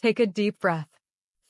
Take a deep breath.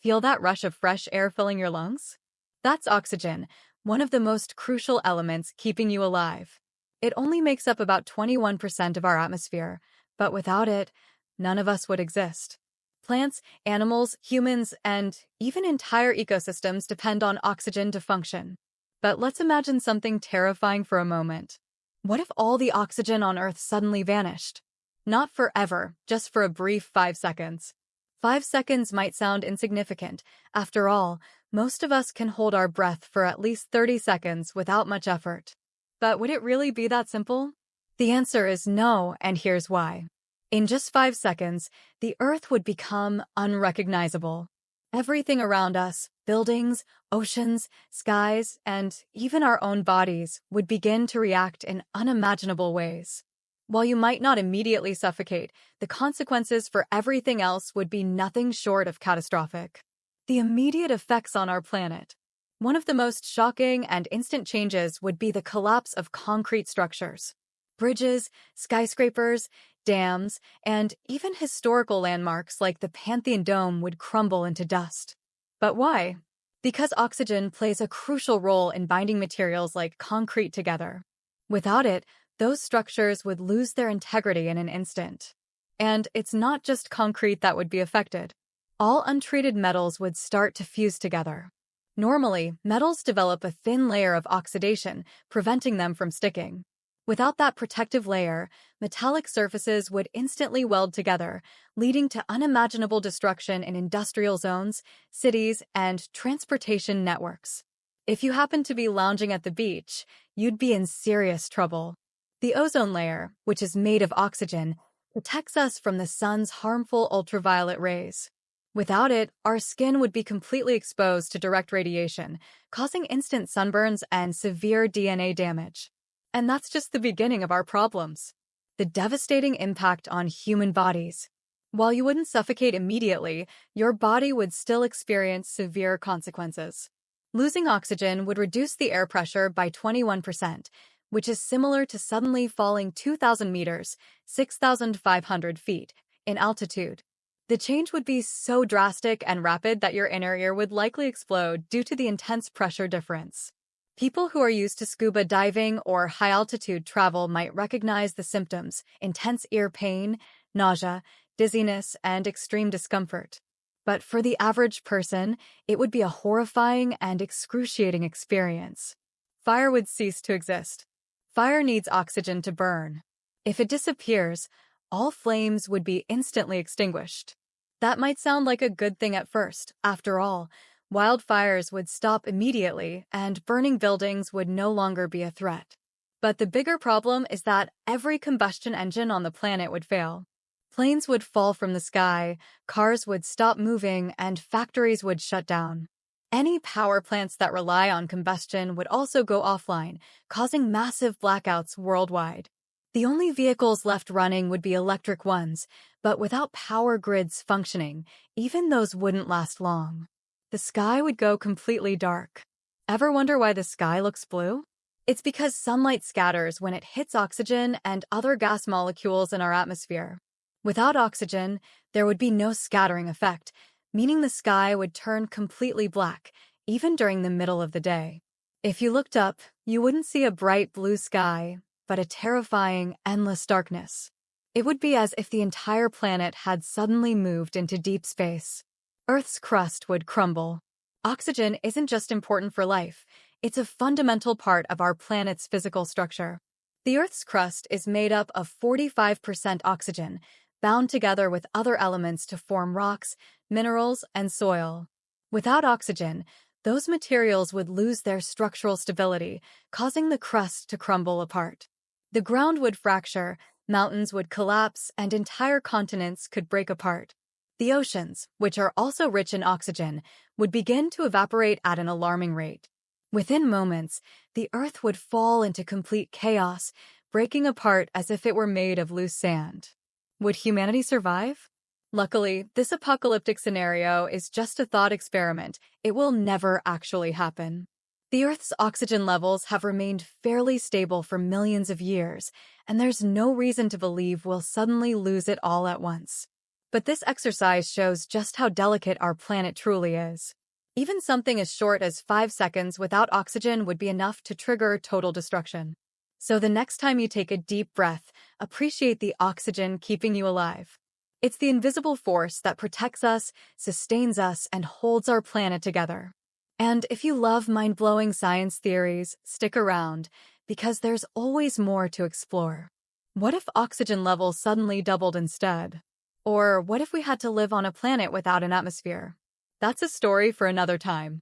Feel that rush of fresh air filling your lungs? That's oxygen, one of the most crucial elements keeping you alive. It only makes up about 21% of our atmosphere, but without it, none of us would exist. Plants, animals, humans, and even entire ecosystems depend on oxygen to function. But let's imagine something terrifying for a moment. What if all the oxygen on Earth suddenly vanished? Not forever, just for a brief 5 seconds. 5 seconds might sound insignificant. After all, most of us can hold our breath for at least 30 seconds without much effort. But would it really be that simple? The answer is no, and here's why. In just 5 seconds, the Earth would become unrecognizable. Everything around us, buildings, oceans, skies, and even our own bodies, would begin to react in unimaginable ways. While you might not immediately suffocate, the consequences for everything else would be nothing short of catastrophic. The immediate effects on our planet. One of the most shocking and instant changes would be the collapse of concrete structures. Bridges, skyscrapers, dams, and even historical landmarks like the Pantheon Dome would crumble into dust. But why? Because oxygen plays a crucial role in binding materials like concrete together. Without it, those structures would lose their integrity in an instant. And it's not just concrete that would be affected. All untreated metals would start to fuse together. Normally, metals develop a thin layer of oxidation, preventing them from sticking. Without that protective layer, metallic surfaces would instantly weld together, leading to unimaginable destruction in industrial zones, cities, and transportation networks. If you happen to be lounging at the beach, you'd be in serious trouble. The ozone layer, which is made of oxygen, protects us from the sun's harmful ultraviolet rays. Without it, our skin would be completely exposed to direct radiation, causing instant sunburns and severe DNA damage. And that's just the beginning of our problems. The devastating impact on human bodies. While you wouldn't suffocate immediately, your body would still experience severe consequences. Losing oxygen would reduce the air pressure by 21%, which is similar to suddenly falling 2,000 meters, 6,500 feet, in altitude. The change would be so drastic and rapid that your inner ear would likely explode due to the intense pressure difference. People who are used to scuba diving or high-altitude travel might recognize the symptoms: intense ear pain, nausea, dizziness, and extreme discomfort. But for the average person, it would be a horrifying and excruciating experience. Fire would cease to exist. Fire needs oxygen to burn. If it disappears, all flames would be instantly extinguished. That might sound like a good thing at first. After all, wildfires would stop immediately and burning buildings would no longer be a threat. But the bigger problem is that every combustion engine on the planet would fail. Planes would fall from the sky, cars would stop moving, and factories would shut down. Any power plants that rely on combustion would also go offline, causing massive blackouts worldwide. The only vehicles left running would be electric ones, but without power grids functioning, even those wouldn't last long. The sky would go completely dark. Ever wonder why the sky looks blue? It's because sunlight scatters when it hits oxygen and other gas molecules in our atmosphere. Without oxygen, there would be no scattering effect, meaning the sky would turn completely black, even during the middle of the day. If you looked up, you wouldn't see a bright blue sky, but a terrifying, endless darkness. It would be as if the entire planet had suddenly moved into deep space. Earth's crust would crumble. Oxygen isn't just important for life, it's a fundamental part of our planet's physical structure. The Earth's crust is made up of 45% oxygen, bound together with other elements to form rocks, minerals, and soil. Without oxygen, those materials would lose their structural stability, causing the crust to crumble apart. The ground would fracture, mountains would collapse, and entire continents could break apart. The oceans, which are also rich in oxygen, would begin to evaporate at an alarming rate. Within moments, the Earth would fall into complete chaos, breaking apart as if it were made of loose sand. Would humanity survive? Luckily, this apocalyptic scenario is just a thought experiment. It will never actually happen. The Earth's oxygen levels have remained fairly stable for millions of years, and there's no reason to believe we'll suddenly lose it all at once. But this exercise shows just how delicate our planet truly is. Even something as short as 5 seconds without oxygen would be enough to trigger total destruction. So the next time you take a deep breath, appreciate the oxygen keeping you alive. It's the invisible force that protects us, sustains us, and holds our planet together. And if you love mind-blowing science theories, stick around, because there's always more to explore. What if oxygen levels suddenly doubled instead? Or what if we had to live on a planet without an atmosphere? That's a story for another time.